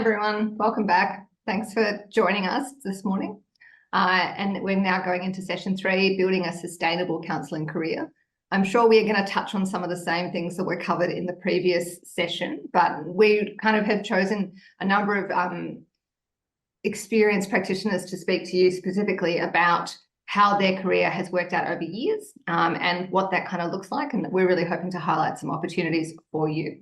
everyone. Welcome back. Thanks for joining us this morning. And we're now going into session 3, building a sustainable counselling career. I'm sure we're going to touch on some of the same things that were covered in the previous session, but we kind of have chosen a number of experienced practitioners to speak to you specifically about how their career has worked out over years and what that kind of looks like. And we're really hoping to highlight some opportunities for you.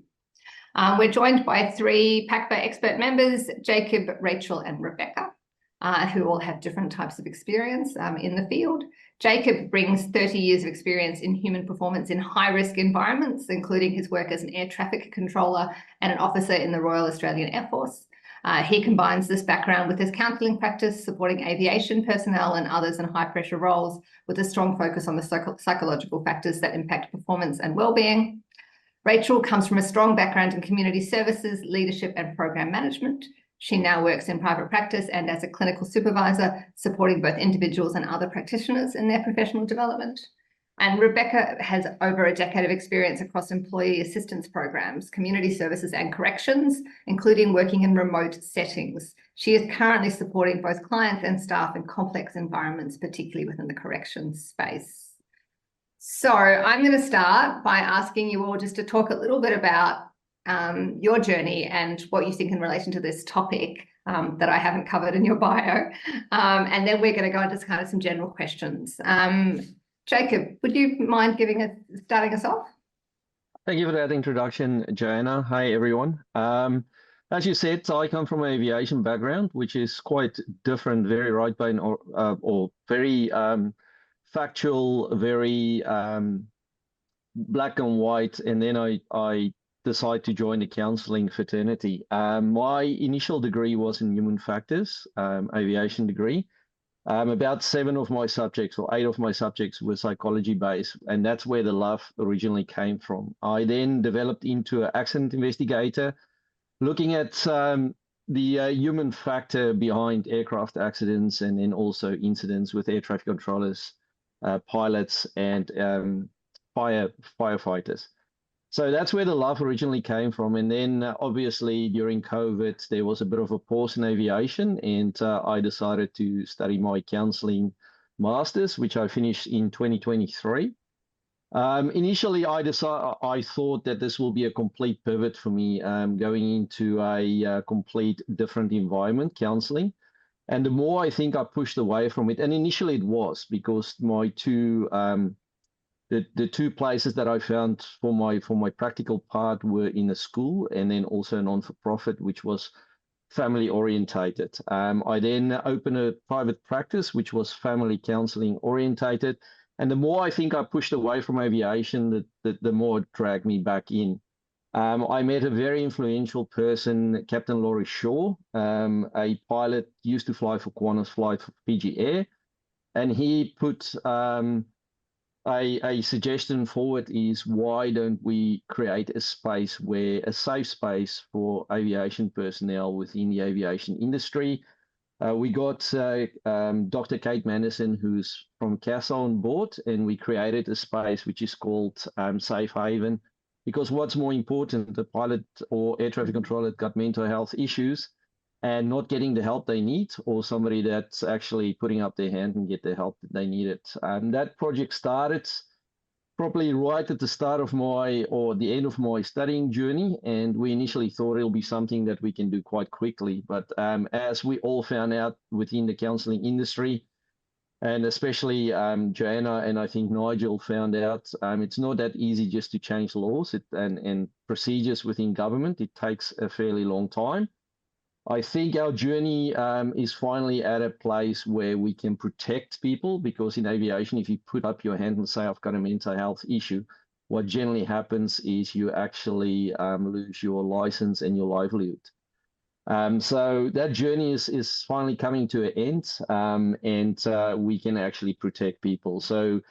We're joined by 3 PACFA expert members, Jacob, Rachel and Rebecca, who all have different types of experience in the field. Jacob brings 30 years of experience in human performance in high-risk environments, including his work as an air traffic controller and an officer in the Royal Australian Air Force. He combines this background with his counselling practice, supporting aviation personnel and others in high-pressure roles, with a strong focus on the psychological factors that impact performance and well-being. Rachel comes from a strong background in community services, leadership and program management. She now works in private practice and as a clinical supervisor, supporting both individuals and other practitioners in their professional development. And Rebecca has over a decade of experience across employee assistance programs, community services and corrections, including working in remote settings. She is currently supporting both clients and staff in complex environments, particularly within the corrections space. So I'm going to start by asking you all just to talk a little bit about your journey and what you think in relation to this topic that I haven't covered in your bio. And then we're going to go into kind of some general questions. Jacob, would you mind starting us off? Thank you for that introduction, Joanna. Hi, everyone. As you said, I come from an aviation background, which is quite different, very right-brain or very factual, very black and white. And then I decided to join the counselling fraternity. My initial degree was in human factors, aviation degree. About 7 of my subjects or 8 of my subjects were psychology based, and that's where the love originally came from. I then developed into an accident investigator, looking at the human factor behind aircraft accidents and then also incidents with air traffic controllers, pilots and firefighters. So that's where the love originally came from. And then obviously during COVID, there was a bit of a pause in aviation, and I decided to study my counselling master's, which I finished in 2023. Initially, I thought that this will be a complete pivot for me, going into a complete different environment, counselling. And the more I think I pushed away from it, and initially it was because my the 2 places that I found for my practical part were in a school and then also a non-for-profit, which was family orientated. I then opened a private practice, which was family counselling orientated. And the more I think I pushed away from aviation, the more it dragged me back in. I met a very influential person, Captain Laurie Shaw, a pilot, used to fly for Qantas Flight for PG Air. And he put a suggestion forward is, why don't we create a space a safe space for aviation personnel within the aviation industry? We got Dr. Kate Manderson, who's from CASA, on board, and we created a space which is called Safe Haven. Because what's more important, the pilot or air traffic controller got mental health issues and not getting the help they need, or somebody that's actually putting up their hand and get the help that they needed. That project started probably right at the start of the end of my studying journey, and we initially thought it'll be something that we can do quite quickly. But as we all found out within the counselling industry, and especially Joanna and I think Nigel found out, it's not that easy just to change laws and procedures within government. It takes a fairly long time. I think our journey is finally at a place where we can protect people, because in aviation, if you put up your hand and say, I've got a mental health issue, what generally happens is you actually lose your license and your livelihood. So that journey is finally coming to an end, and we can actually protect people. So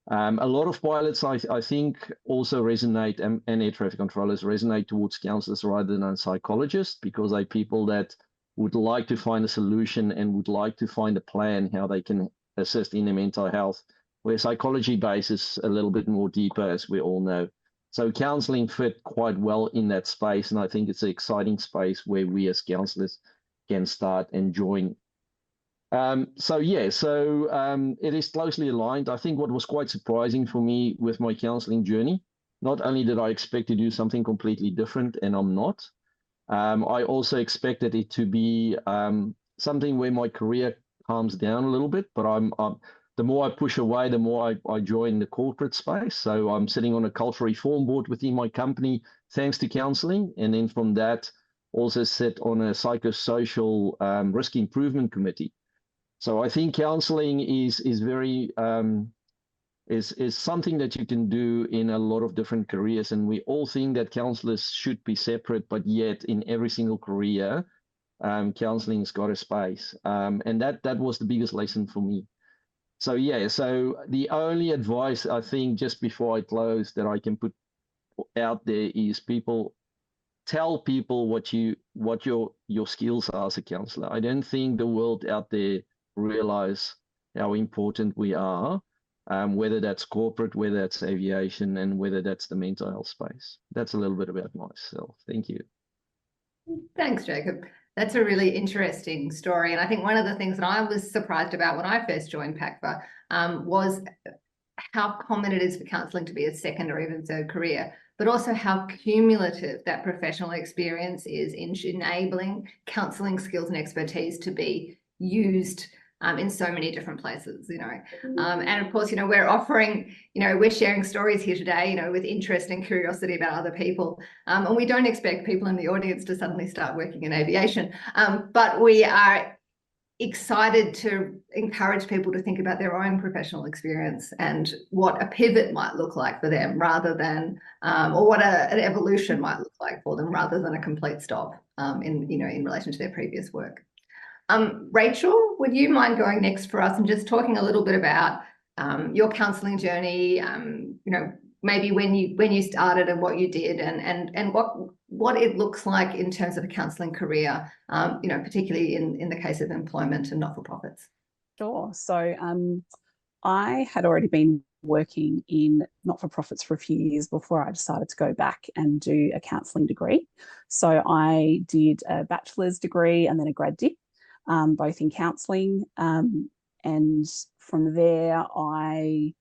a lot of pilots, I think, also resonate, and air traffic controllers resonate towards counsellors rather than psychologists, because they're people that would like to find a solution and would like to find a plan how they can assist in their mental health, where psychology base is a little bit more deeper, as we all know. So counselling fit quite well in that space, and I think it's an exciting space where we as counsellors can start and join. So it is closely aligned. I think what was quite surprising for me with my counselling journey, not only did I expect to do something completely different, and I'm not, I also expected it to be something where my career calms down a little bit, but the more I push away, the more I join the corporate space. So I'm sitting on a cultural reform board within my company, thanks to counselling. And then from that, also sit on a psychosocial risk improvement committee. So I think counselling is very is something that you can do in a lot of different careers. And we all think that counsellors should be separate, but yet in every single career, counselling's got a space. And that was the biggest lesson for me. So so the only advice I think just before I close that I can put out there is tell people what your skills are as a counsellor. I don't think the world out there realize how important we are, whether that's corporate, whether that's aviation, and whether that's the mental health space. That's a little bit about myself. Thank you. Thanks, Jacob. That's a really interesting story. And I think one of the things that I was surprised about when I first joined PACFA was how common it is for counselling to be a second or even third career, but also how cumulative that professional experience is in enabling counselling skills and expertise to be used in so many different places, and of course, we're offering, we're sharing stories here today, with interest and curiosity about other people. And we don't expect people in the audience to suddenly start working in aviation, but we are excited to encourage people to think about their own professional experience and what a pivot might look like for them rather than, or what an evolution might look like for them rather than a complete stop in relation to their previous work. Rachel, would you mind going next for us and just talking a little bit about your counselling journey, maybe when you started and what you did and what it looks like in terms of a counselling career, particularly in the case of employment and not-for-profits? Sure. So I had already been working in not-for-profits for a few years before I decided to go back and do a counselling degree. So I did a bachelor's degree and then a grad dip, both in counselling. And from there, I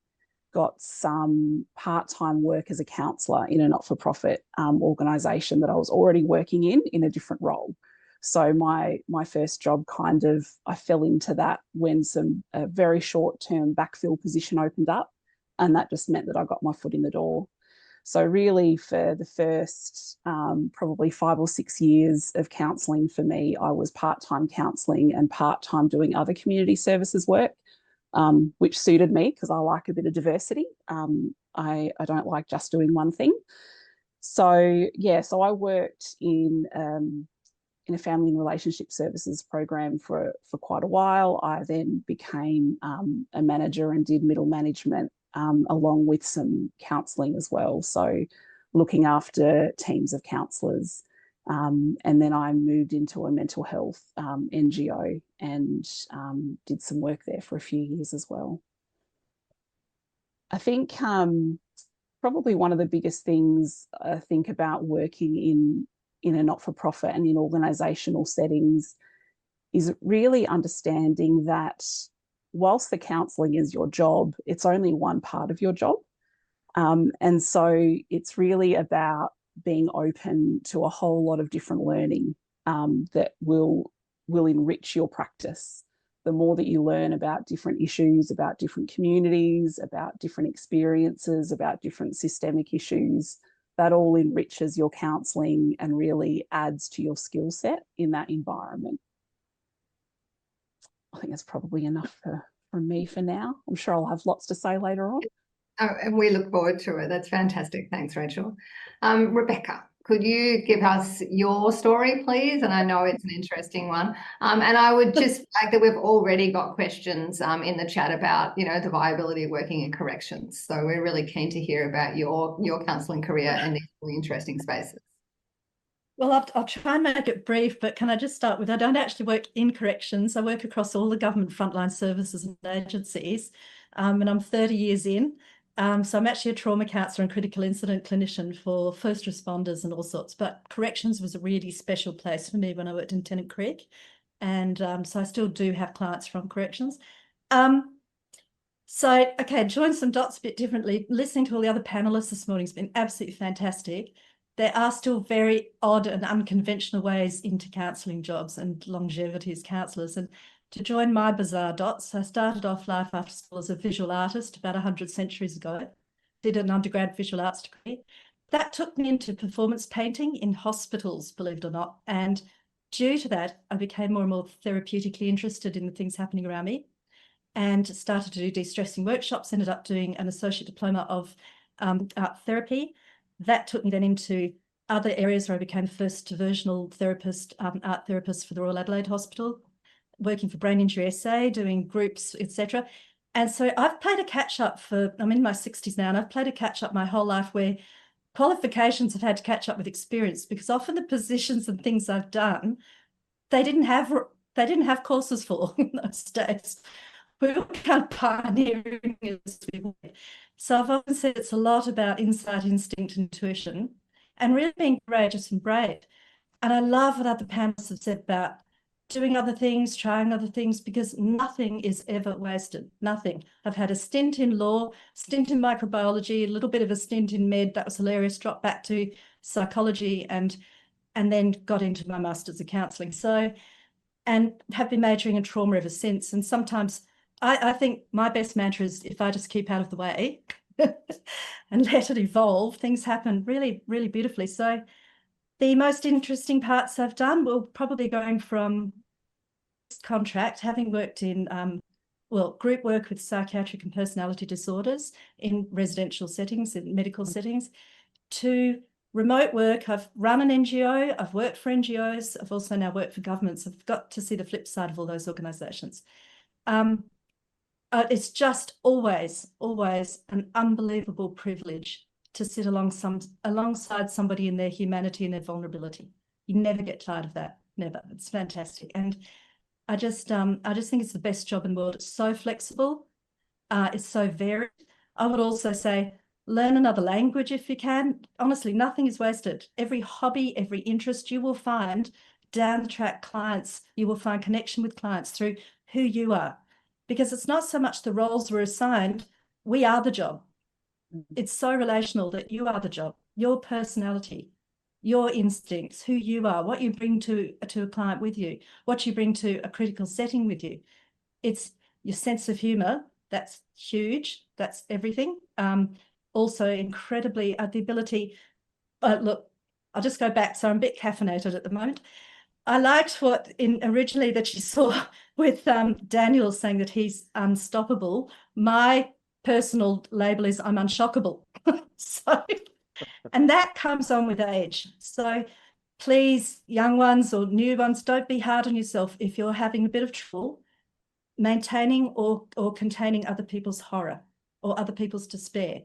got some part-time work as a counsellor in a not-for-profit organisation that I was already working in a different role. So my first job I fell into that when a very short-term backfill position opened up, and that just meant that I got my foot in the door. So really for the first probably 5 or 6 years of counselling for me, I was part-time counselling and part-time doing other community services work, which suited me because I like a bit of diversity. I don't like just doing one thing. So I worked in a family and relationship services program for quite a while. I then became a manager and did middle management along with some counselling as well. So looking after teams of counsellors. And then I moved into a mental health NGO and did some work there for a few years as well. I think probably one of the biggest things I think about working in a not-for-profit and in organisational settings is really understanding that whilst the counselling is your job, it's only one part of your job. And so it's really about being open to a whole lot of different learning that will enrich your practice. The more that you learn about different issues, about different communities, about different experiences, about different systemic issues, that all enriches your counselling and really adds to your skill set in that environment. I think that's probably enough from me for now. I'm sure I'll have lots to say later on. Oh, and we look forward to it. That's fantastic. Thanks, Rachel. Rebecca, could you give us your story, please? And I know it's an interesting one. And I would just like that we've already got questions in the chat about, the viability of working in corrections. So we're really keen to hear about your counselling career in these really interesting spaces. Well, I'll try and make it brief, but can I just start with, I don't actually work in corrections. I work across all the government frontline services and agencies, and I'm 30 years in. So I'm actually a trauma counsellor and critical incident clinician for first responders and all sorts, but corrections was a really special place for me when I worked in Tennant Creek. And so I still do have clients from corrections. So, okay, join some dots a bit differently. Listening to all the other panelists this morning has been absolutely fantastic. There are still very odd and unconventional ways into counselling jobs and longevity as counsellors. And to join my bizarre dots, I started off life after school as a visual artist about 100 centuries ago, did an undergrad visual arts degree. That took me into performance painting in hospitals, believe it or not. And due to that, I became more and more therapeutically interested in the things happening around me and started to do de-stressing workshops, ended up doing an associate diploma of art therapy. That took me then into other areas where I became the first diversional therapist, art therapist for the Royal Adelaide Hospital, working for Brain Injury SA, doing groups, etc. And so I've played a catch-up I'm in my 60s now, and I've played a catch-up my whole life where qualifications have had to catch up with experience, because often the positions and things I've done, they didn't have courses for in those days. We were kind of pioneering as we went. So I've often said it's a lot about insight, instinct, intuition, and really being courageous and brave. And I love what other panelists have said about doing other things, trying other things, because nothing is ever wasted, nothing. I've had a stint in law, stint in microbiology, a little bit of a stint in med, that was hilarious, dropped back to psychology, and then got into my master's of counselling. So, and have been majoring in trauma ever since. And sometimes I think my best mantra is, if I just keep out of the way and let it evolve, things happen really, really beautifully. So the most interesting parts I've done will probably going from contract, having worked in, group work with psychiatric and personality disorders in residential settings, in medical settings, to remote work. I've run an NGO, I've worked for NGOs, I've also now worked for governments. I've got to see the flip side of all those organisations. It's just always an unbelievable privilege to sit alongside somebody in their humanity and their vulnerability. You never get tired of that, never. It's fantastic. And I just think it's the best job in the world. It's so flexible, it's so varied. I would also say, learn another language if you can. Honestly, nothing is wasted. Every hobby, every interest, you will find down the track clients, you will find connection with clients through who you are. Because it's not so much the roles we're assigned, we are the job. It's so relational that you are the job, your personality, your instincts, who you are, what you bring to a client with you, what you bring to a critical setting with you. It's your sense of humour, that's huge, that's everything. Also incredibly, the ability, look, I'll just go back, so I'm a bit caffeinated at the moment. I liked what originally that you saw with Daniel saying that he's unstoppable. My personal label is I'm unshockable. So, and that comes on with age. So please, young ones or new ones, don't be hard on yourself if you're having a bit of trouble maintaining or containing other people's horror or other people's despair.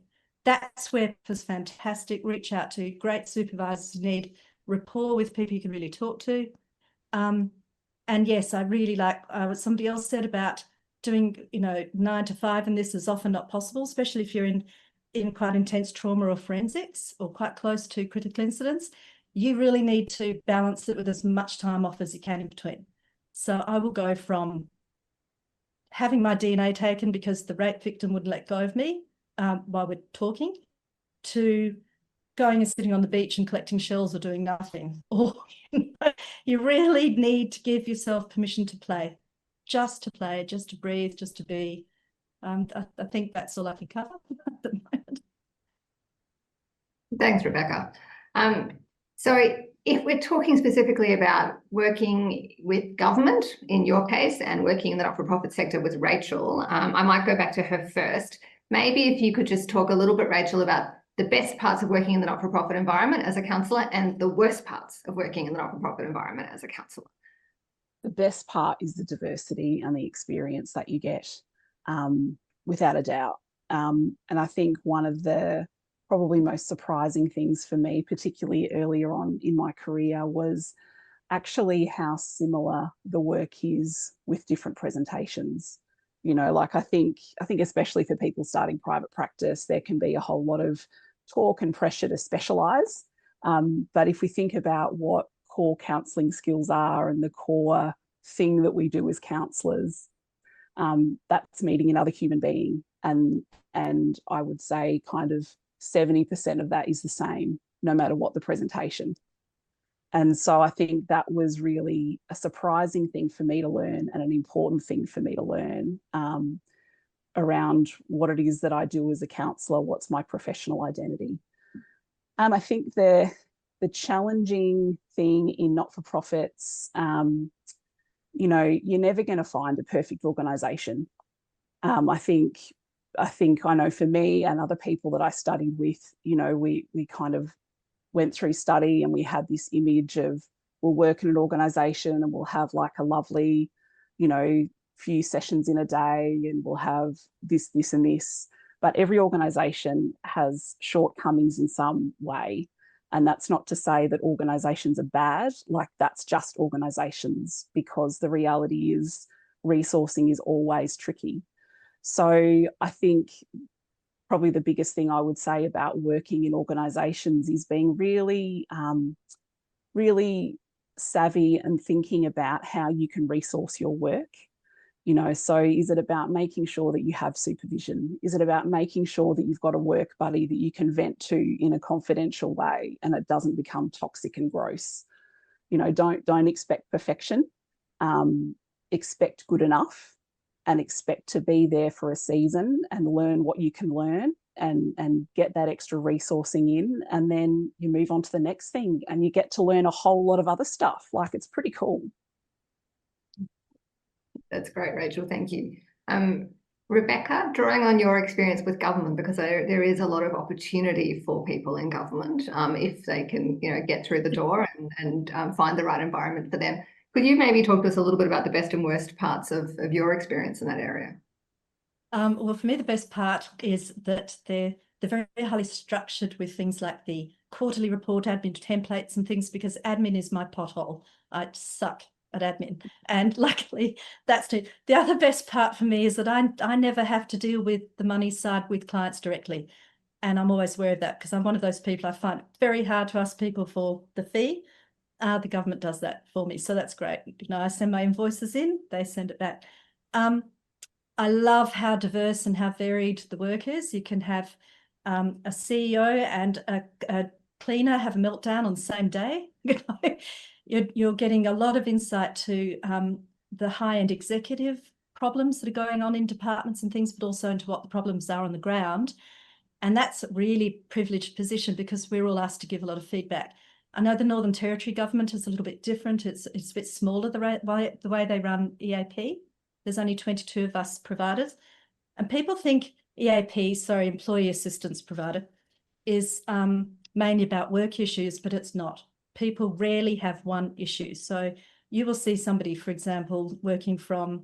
That's where it's fantastic. Reach out to great supervisors who need rapport with people you can really talk to. And yes, I really like what somebody else said about doing, 9 to 5, and this is often not possible, especially if you're in quite intense trauma or forensics or quite close to critical incidents. You really need to balance it with as much time off as you can in between. So I will go from having my DNA taken because the rape victim wouldn't let go of me while we're talking, to going and sitting on the beach and collecting shells or doing nothing. Or you really need to give yourself permission to play, just to breathe, just to be. I think that's all I can cover at the moment. Thanks, Rebecca. So if we're talking specifically about working with government, in your case, and working in the not-for-profit sector with Rachel, I might go back to her first. Maybe if you could just talk a little bit, Rachel, about the best parts of working in the not-for-profit environment as a counsellor and the worst parts of working in the not-for-profit environment as a counsellor. The best part is the diversity and the experience that you get, without a doubt. And I think one of the probably most surprising things for me, particularly earlier on in my career, was actually how similar the work is with different presentations. You know, like I think especially for people starting private practice, there can be a whole lot of talk and pressure to specialise. But if we think about what core counselling skills are and the core thing that we do as counsellors, that's meeting another human being. And I would say kind of 70% of that is the same, no matter what the presentation. And so I think that was really a surprising thing for me to learn, and an important thing for me to learn around what it is that I do as a counsellor, what's my professional identity. I think the challenging thing in not-for-profits, you know, you're never going to find a perfect organisation. I think I know for me and other people that I studied with, you know, we kind of went through study and we had this image of we'll work in an organisation and we'll have like a lovely, you know, few sessions in a day and we'll have this, this and this. But every organisation has shortcomings in some way. And that's not to say that organisations are bad, like that's just organisations, because the reality is resourcing is always tricky. So I think probably the biggest thing I would say about working in organisations is being really, really savvy and thinking about how you can resource your work. You know, so is it about making sure that you have supervision? Is it about making sure that you've got a work buddy that you can vent to in a confidential way and it doesn't become toxic and gross? You know, don't expect perfection. Expect good enough, and expect to be there for a season and learn what you can learn and get that extra resourcing in, and then you move on to the next thing and you get to learn a whole lot of other stuff. Like, it's pretty cool. That's great, Rachel. Thank you. Rebecca, drawing on your experience with government, because there is a lot of opportunity for people in government if they can, you know, get through the door and find the right environment for them. Could you maybe talk to us a little bit about the best and worst parts of your experience in that area? Well, for me, the best part is that they're very highly structured with things like the quarterly report, admin templates and things, because admin is my pothole. I suck at admin, and luckily that's it. The other best part for me is that I never have to deal with the money side with clients directly, and I'm always aware of that, because I'm one of those people. I find it very hard to ask people for the fee. The government does that for me, so that's great. You know, I send my invoices in, they send it back. I love how diverse and how varied the work is. You can have a CEO and a cleaner have a meltdown on the same day. You're getting a lot of insight to the high-end executive problems that are going on in departments and things, but also into what the problems are on the ground. And that's a really privileged position, because we're all asked to give a lot of feedback. I know the Northern Territory government is a little bit different. It's a bit smaller, the way they run EAP. There's only 22 of us providers. And people think EAP, employee assistance provider, is mainly about work issues, but it's not. People rarely have one issue. So you will see somebody, for example, working from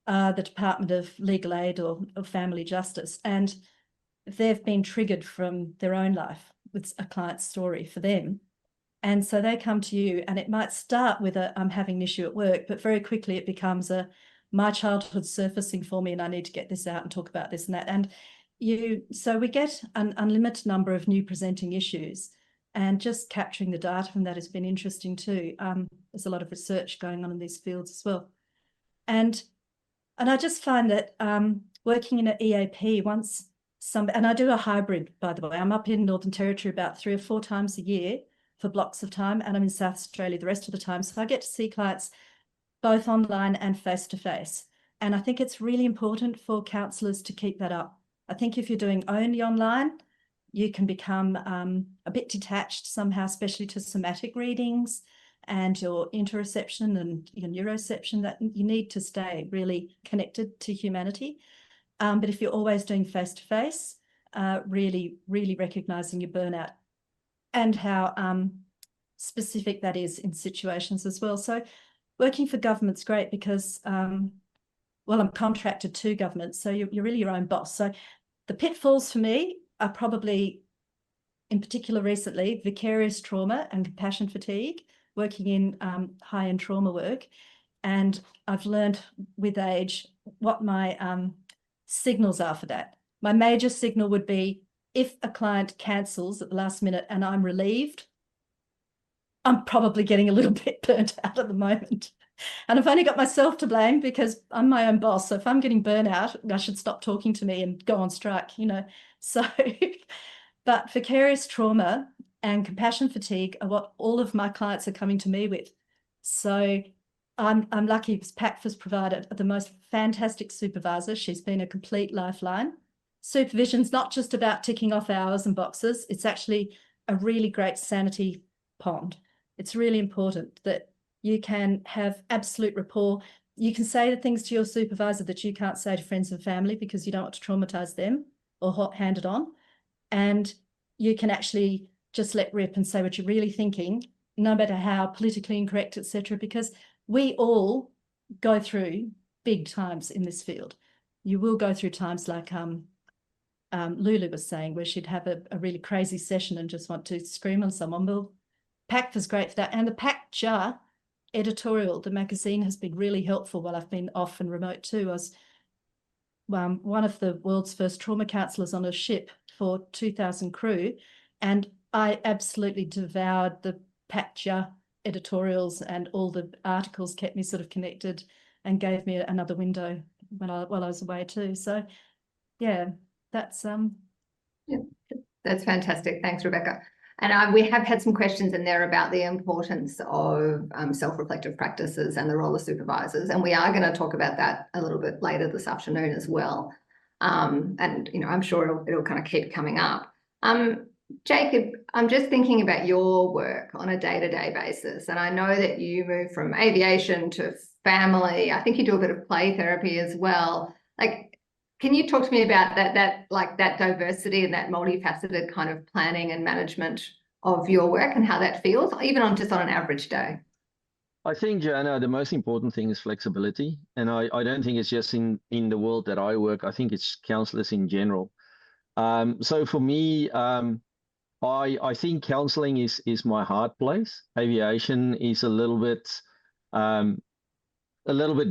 the Department of Legal Aid or Family Justice, and they've been triggered from their own life with a client's story for them. And so they come to you, and it might start with I'm having an issue at work, but very quickly it becomes my childhood surfacing for me, and I need to get this out and talk about this and that. And so we get an unlimited number of new presenting issues, and just capturing the data from that has been interesting too. There's a lot of research going on in these fields as well. And I just find that working in an EAP, and I do a hybrid, by the way. I'm up in Northern Territory about 3 or 4 times a year for blocks of time, and I'm in South Australia the rest of the time. So I get to see clients both online and face-to-face. And I think it's really important for counsellors to keep that up. I think if you're doing only online, you can become a bit detached somehow, especially to somatic readings and your interoception and your neuroception, that you need to stay really connected to humanity. But if you're always doing face-to-face, really, really recognising your burnout and how specific that is in situations as well. So working for government's great because, well, I'm contracted to government, so you're really your own boss. So the pitfalls for me are probably, in particular recently, vicarious trauma and compassion fatigue, working in high-end trauma work. And I've learned with age what my signals are for that. My major signal would be if a client cancels at the last minute and I'm relieved, I'm probably getting a little bit burnt out at the moment. And I've only got myself to blame because I'm my own boss. So if I'm getting burnout, I should stop talking to me and go on strike, you know. So, but vicarious trauma and compassion fatigue are what all of my clients are coming to me with. So I'm lucky because PACFA's provided the most fantastic supervisor. She's been a complete lifeline. Supervision's not just about ticking off hours and boxes. It's actually a really great sanity pond. It's really important that you can have absolute rapport. You can say the things to your supervisor that you can't say to friends and family because you don't want to traumatize them or hand it on. And you can actually just let rip and say what you're really thinking, no matter how politically incorrect, etc. Because we all go through big times in this field. You will go through times like Lulu was saying, where she'd have a really crazy session and just want to scream on someone. Well, PACFA's great for that. And the PACFA editorial, the magazine, has been really helpful while I've been off and remote too. I was one of the world's first trauma counsellors on a ship for 2,000 crew, and I absolutely devoured the PACFA editorials, and all the articles kept me sort of connected and gave me another window while I was away too. So yeah, that's Yeah, that's fantastic. Thanks, Rebecca. And we have had some questions in there about the importance of self-reflective practices and the role of supervisors. And we are going to talk about that a little bit later this afternoon as well. And, you know, I'm sure it'll kind of keep coming up. Jacob, I'm just thinking about your work on a day-to-day basis. And I know that you move from aviation to family. I think you do a bit of play therapy as well. Like, can you talk to me about that diversity and that multifaceted kind of planning and management of your work and how that feels, even just on an average day? I think, Joanna, the most important thing is flexibility. And I don't think it's just in the world that I work. I think it's counsellors in general. So for me, I think counselling is my hard place. Aviation is a little bit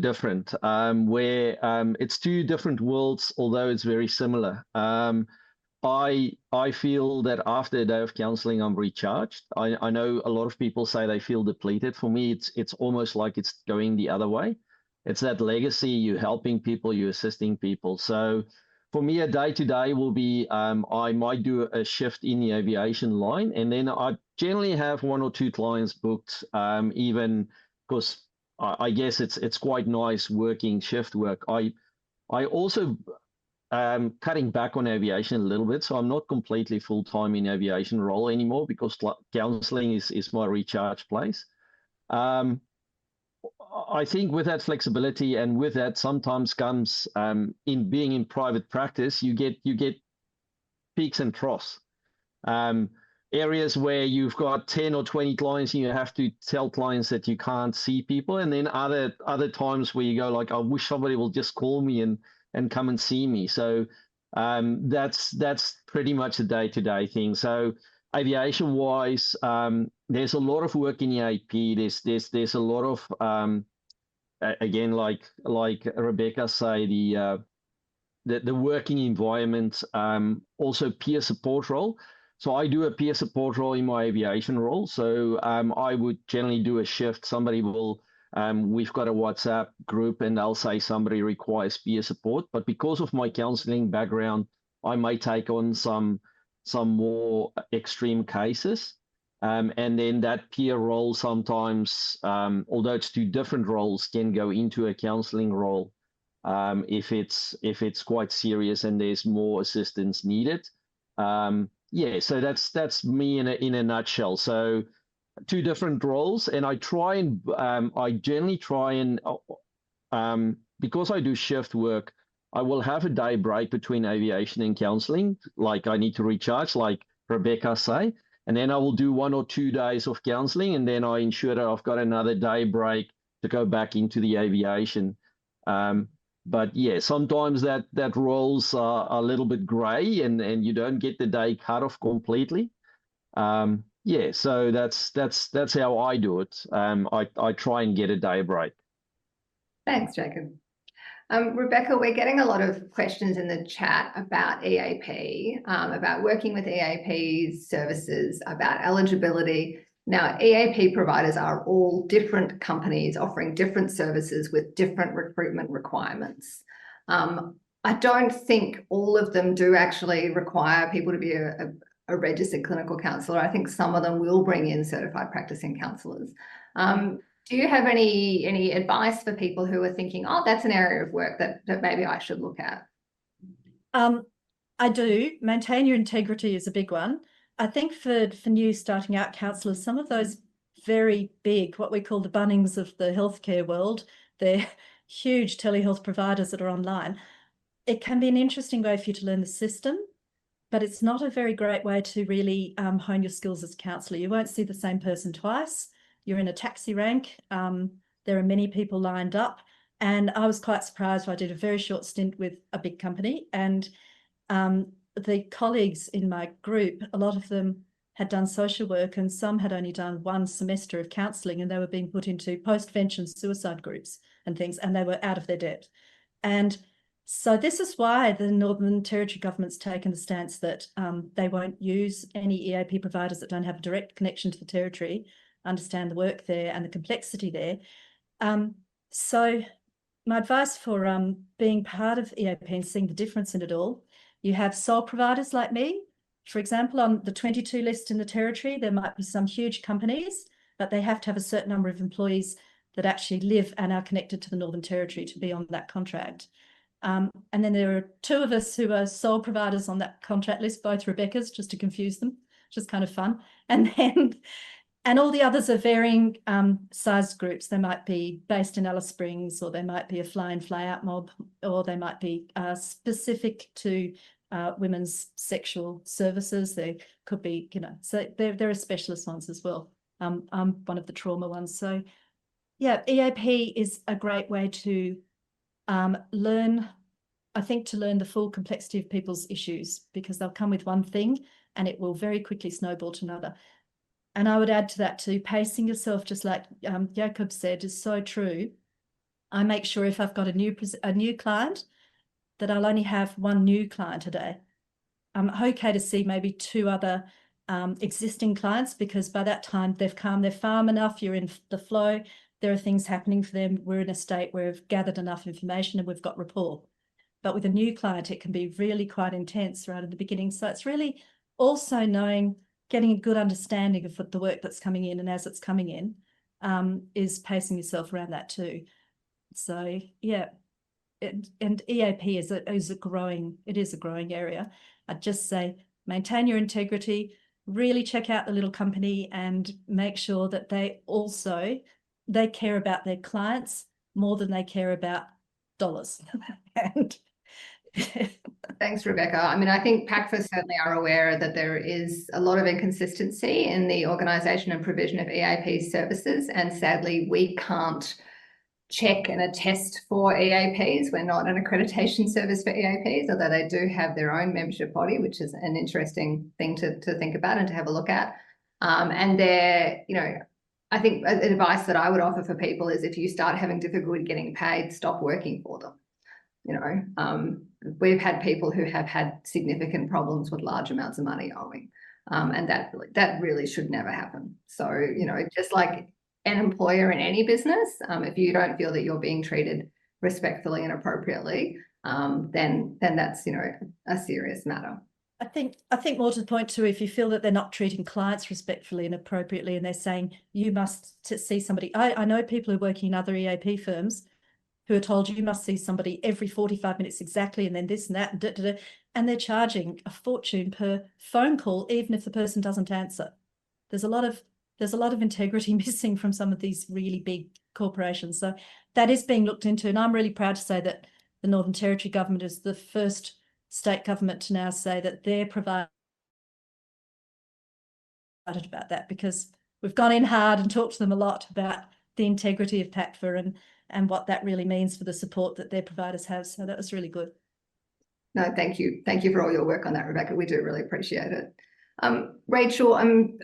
different, where it's two different worlds, although it's very similar. I feel that after a day of counselling, I'm recharged. I know a lot of people say they feel depleted. For me, it's almost like it's going the other way. It's that legacy, you're helping people, you're assisting people. So for me, a day-to-day will be, I might do a shift in the aviation line, and then I generally have one or two clients booked, even because I guess it's quite nice working shift work. I also cutting back on aviation a little bit, so I'm not completely full-time in aviation role anymore because counselling is my recharge place. I think with that flexibility and with that sometimes comes in being in private practice, you get peaks and troughs. Areas where you've got 10 or 20 clients and you have to tell clients that you can't see people, and then other times where you go like, I wish somebody will just call me and come and see me. So that's pretty much a day-to-day thing. So aviation wise, there's a lot of work in the AP. There's a lot of again, like Rebecca say, the working environment, also peer support role. So I do a peer support role in my aviation role. So I would generally do a shift. Somebody will, we've got a WhatsApp group and they'll say somebody requires peer support. But because of my counseling background, I may take on some more extreme cases. And then that peer role sometimes, although it's two different roles, can go into a counseling role if it's quite serious and there's more assistance needed. Yeah, so that's me in a nutshell. So two different roles, and I generally try and because I do shift work, I will have a day break between aviation and counseling. Like I need to recharge, like Rebecca say, and then I will do 1 or 2 days of counseling, and then I ensure that I've got another day break to go back into the aviation. But yeah, sometimes that roles are a little bit grey, and you don't get the day cut off completely. Yeah, so that's how I do it. I try and get a day break. Thanks, Jacob. Rebecca, we're getting a lot of questions in the chat about EAP, about working with EAP services, about eligibility. Now, EAP providers are all different companies offering different services with different recruitment requirements. I don't think all of them do actually require people to be a registered clinical counsellor. I think some of them will bring in certified practicing counsellors. Do you have any advice for people who are thinking, oh, that's an area of work that maybe I should look at? I do. Maintain your integrity is a big one. I think for new starting out counsellors, some of those very big, what we call the Bunnings of the healthcare world, they're huge telehealth providers that are online. It can be an interesting way for you to learn the system, but it's not a very great way to really hone your skills as a counsellor. You won't see the same person twice. You're in a taxi rank. There are many people lined up. And I was quite surprised. I did a very short stint with a big company, and the colleagues in my group, a lot of them had done social work, and some had only done 1 semester of counselling, and they were being put into post-vention suicide groups and things, and they were out of their depth. And so this is why the Northern Territory government's taken the stance that they won't use any EAP providers that don't have a direct connection to the territory, understand the work there and the complexity there. So my advice for being part of EAP and seeing the difference in it all, you have sole providers like me. For example, on the 22 list in the territory, there might be some huge companies, but they have to have a certain number of employees that actually live and are connected to the Northern Territory to be on that contract. And then there are 2 of us who are sole providers on that contract list, both Rebecca's, just to confuse them, which is kind of fun. And all the others are varying size groups. They might be based in Alice Springs, or they might be a fly-in, fly-out mob, or they might be specific to women's sexual services. There could be, so there are specialist ones as well. I'm one of the trauma ones. So yeah, EAP is a great way to learn, I think, to learn the full complexity of people's issues, because they'll come with one thing and it will very quickly snowball to another. And I would add to that too, pacing yourself, just like Jacob said, is so true. I make sure if I've got a new client, that I'll only have 1 new client a day. I'm okay to see maybe 2 other existing clients, because by that time they've calmed their farm enough, you're in the flow, there are things happening for them, we're in a state where we've gathered enough information and we've got rapport. But with a new client, it can be really quite intense right at the beginning. So it's really also getting a good understanding of the work that's coming in, and as it's coming in, is pacing yourself around that too. So yeah, and EAP is a growing area. I'd just say maintain your integrity, really check out the little company, and make sure that they care about their clients more than they care about dollars. And Thanks, Rebecca. I mean, I think PACFA certainly are aware that there is a lot of inconsistency in the organisation and provision of EAP services, and sadly we can't check and attest for EAPs. We're not an accreditation service for EAPs, although they do have their own membership body, which is an interesting thing to think about and to have a look at. And they're, I think advice that I would offer for people is, if you start having difficulty getting paid, stop working for them. We've had people who have had significant problems with large amounts of money owing, and that really should never happen. So, just like an employer in any business, if you don't feel that you're being treated respectfully and appropriately, then that's, a serious matter. I think more to the point too, if you feel that they're not treating clients respectfully and appropriately, and they're saying you must see somebody. I know people who are working in other EAP firms who are told you must see somebody every 45 minutes exactly, and then this and that, and they're charging a fortune per phone call, even if the person doesn't answer. There's a lot of integrity missing from some of these really big corporations. So that is being looked into, and I'm really proud to say that the Northern Territory government is the first state government to now say that they're provided about that, because we've gone in hard and talked to them a lot about the integrity of PACFA and what that really means for the support that their providers have. So that was really good. No, thank you. Thank you for all your work on that, Rebecca. We do really appreciate it. Rachel, I'm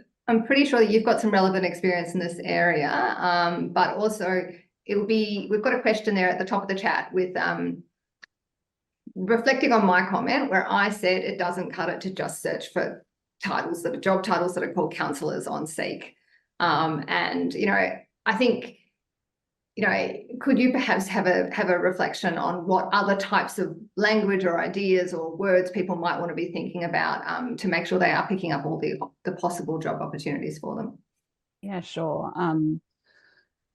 pretty sure that you've got some relevant experience in this area, but also we've got a question there at the top of the chat with reflecting on my comment where I said it doesn't cut it to just search for titles that are job titles that are called counsellors on Seek. And, you know, I think, you know, could you perhaps have a reflection on what other types of language or ideas or words people might want to be thinking about to make sure they are picking up all the possible job opportunities for them? Yeah, sure.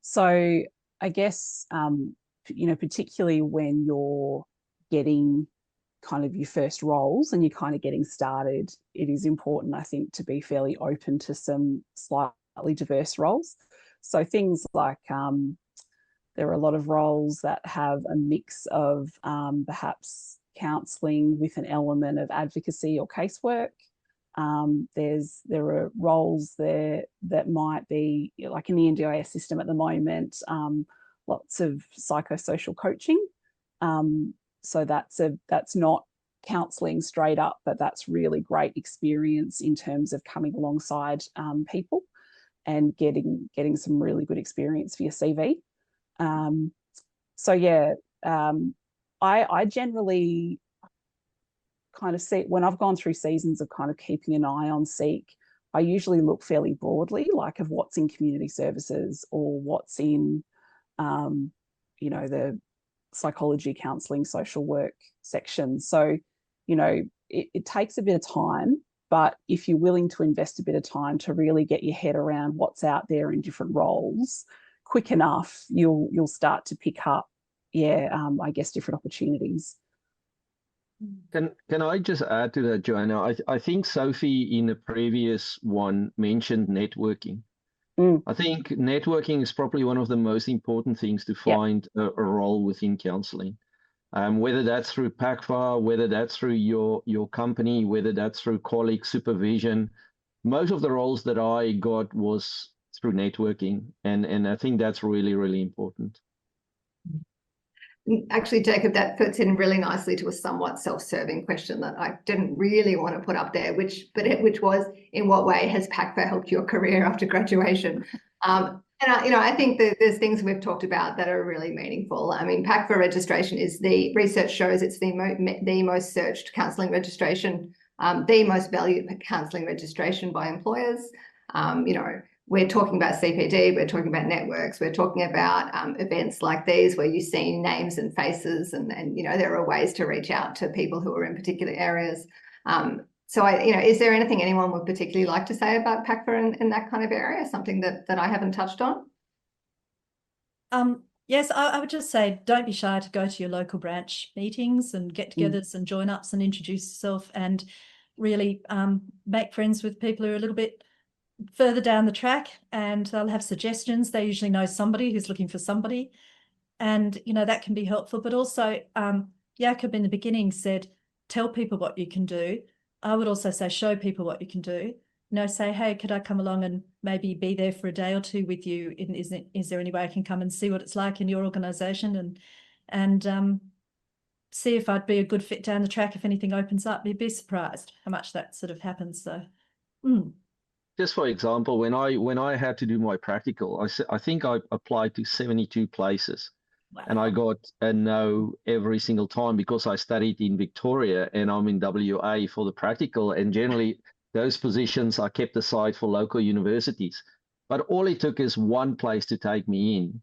So I guess, you know, particularly when you're getting kind of your first roles and you're kind of getting started, it is important, I think, to be fairly open to some slightly diverse roles. So things like there are a lot of roles that have a mix of perhaps counselling with an element of advocacy or casework. There are roles there that might be, like in the NDIS system at the moment, lots of psychosocial coaching. So that's not counselling straight up, but that's really great experience in terms of coming alongside people and getting some really good experience for your CV. So yeah, I generally kind of see, when I've gone through seasons of kind of keeping an eye on Seek, I usually look fairly broadly, like of what's in community services or what's in, you know, the psychology, counselling, social work section. So, you know, it takes a bit of time, but if you're willing to invest a bit of time to really get your head around what's out there in different roles, quick enough, you'll start to pick up, I guess, different opportunities. Can I just add to that, Joanna? I think Sophie in the previous one mentioned networking. I think networking is probably one of the most important things to find a role within counselling. Whether that's through PACFA, whether that's through your company, whether that's through colleague supervision. Most of the roles that I got was through networking, and I think that's really, really important. Actually, Jacob, that fits in really nicely to a somewhat self-serving question that I didn't really want to put up there, which was, in what way has PACFA helped your career after graduation? I think that there's things we've talked about that are really meaningful. I mean, PACFA registration is research shows it's the most searched counselling registration, the most valued counselling registration by employers. We're talking about CPD, we're talking about networks, we're talking about events like these where you see names and faces and there are ways to reach out to people who are in particular areas. Is there anything anyone would particularly like to say about PACFA in that kind of area, something that I haven't touched on? Yes, I would just say don't be shy to go to your local branch meetings and get-togethers and join-ups and introduce yourself and really make friends with people who are a little bit further down the track, and they'll have suggestions. They usually know somebody who's looking for somebody, and that can be helpful. But also, Jacob in the beginning said, tell people what you can do. I would also say show people what you can do. Say, hey, could I come along and maybe be there for a day or two with you? Is there any way I can come and see what it's like in your organisation and see if I'd be a good fit down the track if anything opens up? You'd be surprised how much that sort of happens. So. Just for example, when I had to do my practical, I think I applied to 72 places. Wow. And I got a no every single time because I studied in Victoria and I'm in WA for the practical, and generally those positions are kept aside for local universities. But all it took is one place to take me in,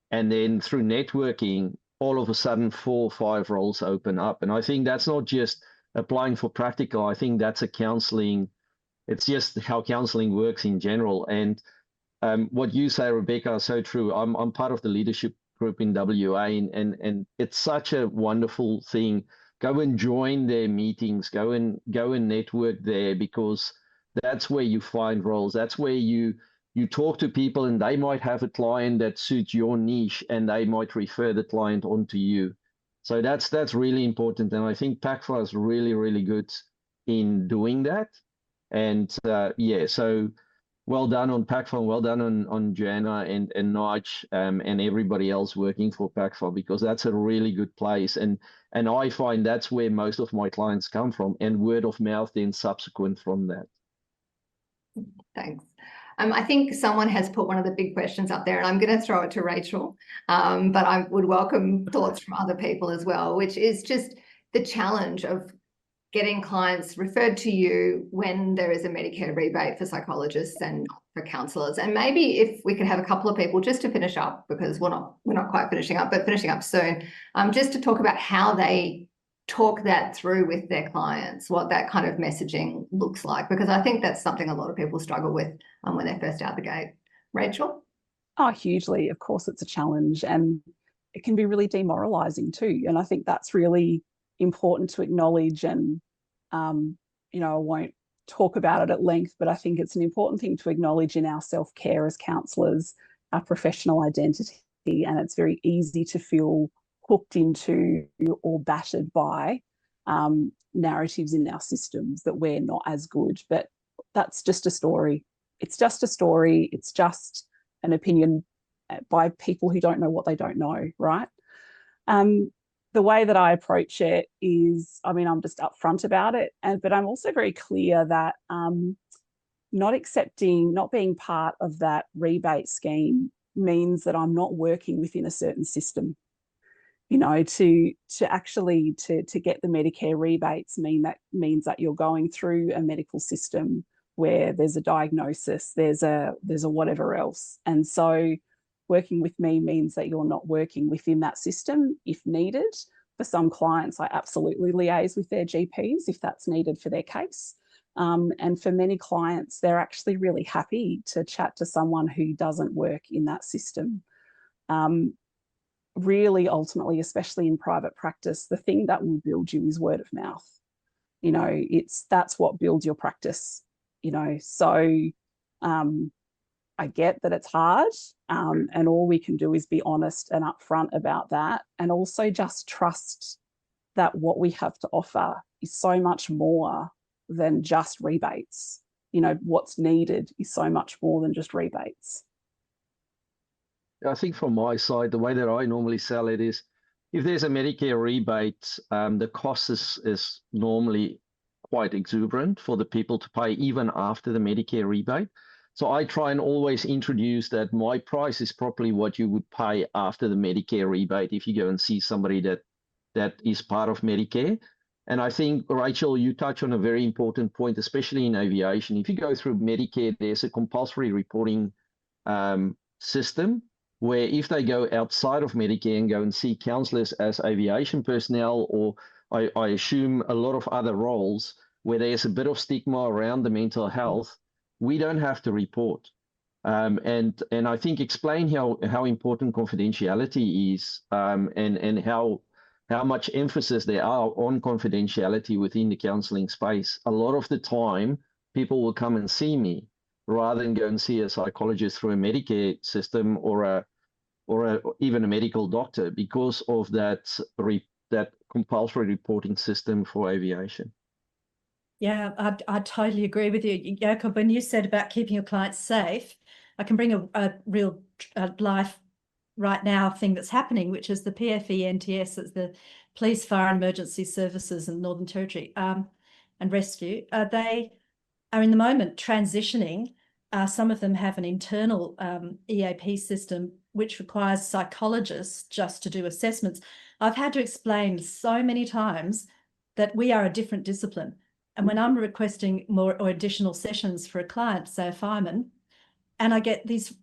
and then through networking, all of a sudden 4 or 5 roles open up. And I think that's not just applying for practical. I think that's a counselling. It's just how counselling works in general. And what you say, Rebecca, is so true. I'm part of the leadership group in WA, and it's such a wonderful thing. Go and join their meetings. Go and network there, because that's where you find roles. That's where you talk to people, and they might have a client that suits your niche, and they might refer the client on to you. So that's really important, and I think PACFA is really, really good in doing that. And so well done on PACFA, well done on Joanna and Nige and everybody else working for PACFA, because that's a really good place. And I find that's where most of my clients come from, and word of mouth then subsequent from that. Thanks. I think someone has put one of the big questions up there, and I'm going to throw it to Rachel, but I would welcome thoughts from other people as well, which is just the challenge of getting clients referred to you when there is a Medicare rebate for psychologists and for counsellors. And maybe if we could have a couple of people just to finish up, because we're not quite finishing up, but finishing up soon, just to talk about how they talk that through with their clients, what that kind of messaging looks like, because I think that's something a lot of people struggle with when they're first out the gate. Rachel? Oh, hugely. Of course, it's a challenge, and it can be really demoralizing too. And I think that's really important to acknowledge. And you know, I won't talk about it at length, but I think it's an important thing to acknowledge in our self-care as counsellors, our professional identity. And it's very easy to feel hooked into or battered by narratives in our systems that we're not as good. But that's just a story. It's just a story. It's just an opinion by people who don't know what they don't know, right? The way that I approach it is, I mean, I'm just upfront about it, but I'm also very clear that not being part of that rebate scheme means that I'm not working within a certain system. You know, to actually get the Medicare rebates means that you're going through a medical system where there's a diagnosis, there's a whatever else, and so working with me means that you're not working within that system if needed. For some clients, I absolutely liaise with their GPs if that's needed for their case. And for many clients, they're actually really happy to chat to someone who doesn't work in that system. Really, ultimately, especially in private practice, the thing that will build you is word of mouth. You know, that's what builds your practice, you know. So I get that it's hard, and all we can do is be honest and upfront about that, and also just trust that what we have to offer is so much more than just rebates. You know, what's needed is so much more than just rebates. I think from my side, the way that I normally sell it is, if there's a Medicare rebate, the cost is normally quite exuberant for the people to pay even after the Medicare rebate. So I try and always introduce that my price is probably what you would pay after the Medicare rebate if you go and see somebody that is part of Medicare. And I think, Rachel, you touch on a very important point, especially in aviation. If you go through Medicare, there's a compulsory reporting system where if they go outside of Medicare and go and see counsellors as aviation personnel, or I assume a lot of other roles where there's a bit of stigma around the mental health, we don't have to report. And I think explain how important confidentiality is, and how much emphasis there are on confidentiality within the counselling space. A lot of the time, people will come and see me rather than go and see a psychologist through a Medicare system or even a medical doctor because of that compulsory reporting system for aviation. Yeah, I totally agree with you, Jacob. When you said about keeping your clients safe, I can bring a real life right now thing that's happening, which is the PACFA NTS, that's the Police, Fire and Emergency Services in Northern Territory, and Rescue. They are in the moment transitioning. Some of them have an internal EAP system which requires psychologists just to do assessments. I've had to explain so many times that we are a different discipline. And when I'm requesting more or additional sessions for a client, say a fireman, and I get these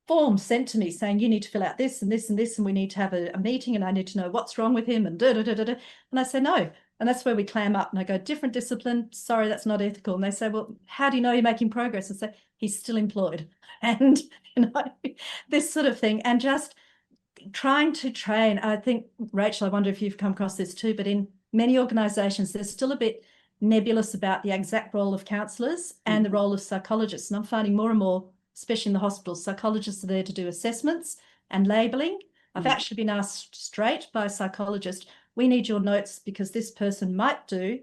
forms sent to me saying, you need to fill out this and this and this, and we need to have a meeting, and I need to know what's wrong with him, and da-da-da-da-da. And I say, no. And that's where we clam up. And I go, different discipline, sorry, that's not ethical. And they say, well, how do you know you're making progress? I say, he's still employed. And, you know, this sort of thing. And just trying to train, I think, Rachel, I wonder if you've come across this too, but in many organisations, there's still a bit nebulous about the exact role of counsellors and the role of psychologists. And I'm finding more and more, especially in the hospitals, psychologists are there to do assessments and labelling. I've actually been asked straight by a psychologist, we need your notes because this person might do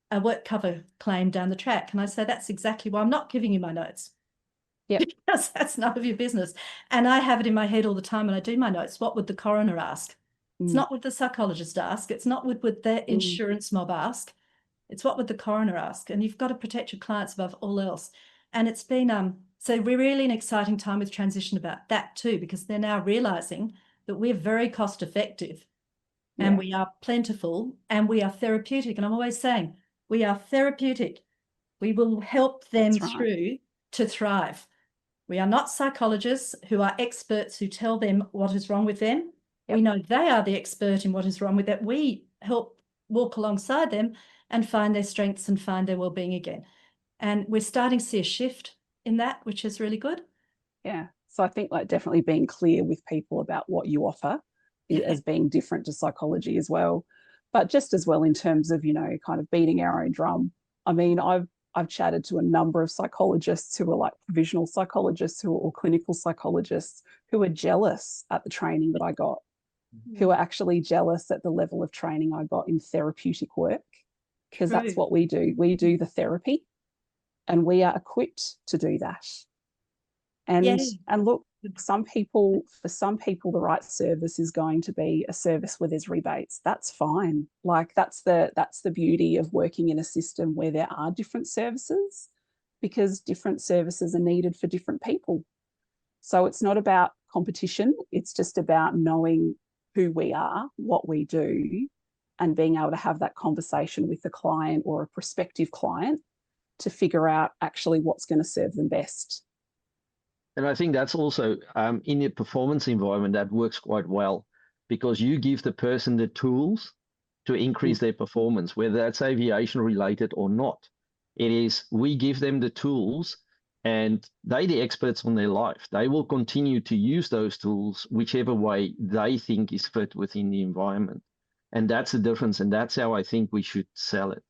a work cover claim down the track. And I say, that's exactly why I'm not giving you my notes. Yeah, Because that's none of your business. And I have it in my head all the time when I do my notes. What would the coroner ask? It's not what the psychologist ask. It's not what would the insurance mob ask. It's what would the coroner ask. And you've got to protect your clients above all else. And it's been So we're really an exciting time with transition about that too, because they're now realizing that we're very cost effective and we are plentiful and we are therapeutic. And I'm always saying we are therapeutic. We will help them through to thrive. We are not psychologists who are experts who tell them what is wrong with them. We know they are the expert in what is wrong with them. We help walk alongside them and find their strengths and find their well-being again. And we're starting to see a shift in that, which is really good. Yeah. So I think like definitely being clear with people about what you offer as being different to psychology as well. But just as well in terms of, you know, kind of beating our own drum. I mean, I've chatted to a number of psychologists who are like provisional psychologists or clinical psychologists who are jealous at the training that I got, who are actually jealous at the level of training I got in therapeutic work, because that's what we do. We do the therapy and we are equipped to do that. And look, for some people, the right service is going to be a service where there's rebates. That's fine. Like that's the beauty of working in a system where there are different services, because different services are needed for different people. So it's not about competition. It's just about knowing who we are, what we do, and being able to have that conversation with the client or a prospective client to figure out actually what's going to serve them best. And I think that's also in a performance environment that works quite well, because you give the person the tools to increase their performance, whether that's aviation related or not. It is, we give them the tools and they're the experts on their life. They will continue to use those tools whichever way they think is fit within the environment. And that's the difference. And that's how I think we should sell it.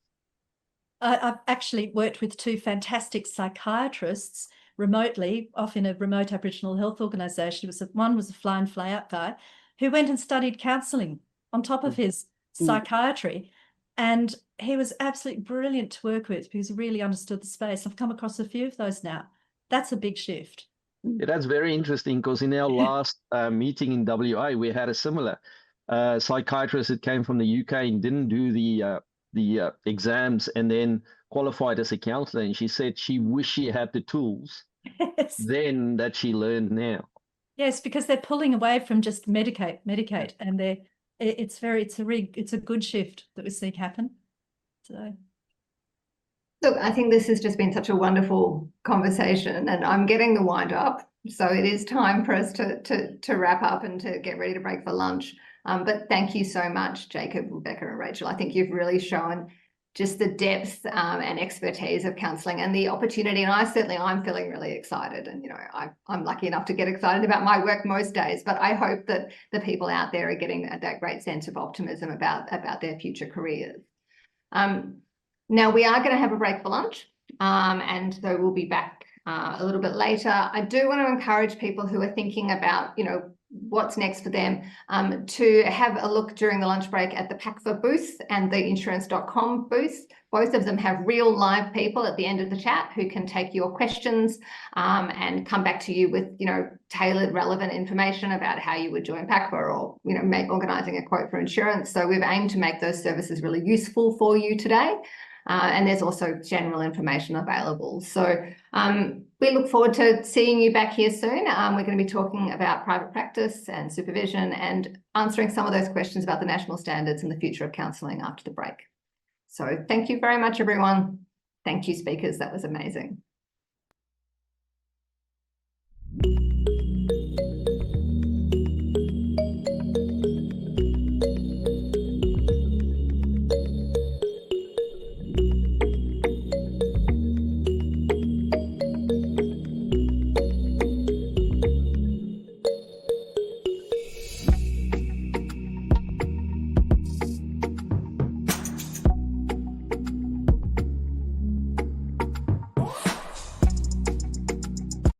I've actually worked with two fantastic psychiatrists remotely, off in a remote Aboriginal health organisation. One was a fly in, fly out guy who went and studied counselling on top of his psychiatry. And he was absolutely brilliant to work with because he really understood the space. I've come across a few of those now. That's a big shift. Yeah, that's very interesting, because in our last meeting in WA, we had a similar psychiatrist that came from the UK and didn't do the exams and then qualified as a counsellor. And she said she wished she had the tools then that she learned now. Yes, because they're pulling away from just medicate, and it's a good shift that we see happen. So, look, I think this has just been such a wonderful conversation, and I'm getting the wind up. So it is time for us to wrap up and to get ready to break for lunch. But thank you so much, Jacob, Rebecca, and Rachel. I think you've really shown just the depth and expertise of counselling and the opportunity. And I'm feeling really excited. And, you know, I'm lucky enough to get excited about my work most days, but I hope that the people out there are getting that great sense of optimism about their future careers. Now we are going to have a break for lunch, and so we'll be back a little bit later. I do want to encourage people who are thinking about, you know, what's next for them, to have a look during the lunch break at the PACFA booth and the insurance.com booth. Both of them have real live people at the end of the chat who can take your questions and come back to you with, you know, tailored, relevant information about how you would join PACFA or, you know, organising a quote for insurance. So we've aimed to make those services really useful for you today. And there's also general information available. So we look forward to seeing you back here soon. We're going to be talking about private practice and supervision and answering some of those questions about the national standards and the future of counselling after the break. So thank you very much, everyone. Thank you, speakers. That was amazing.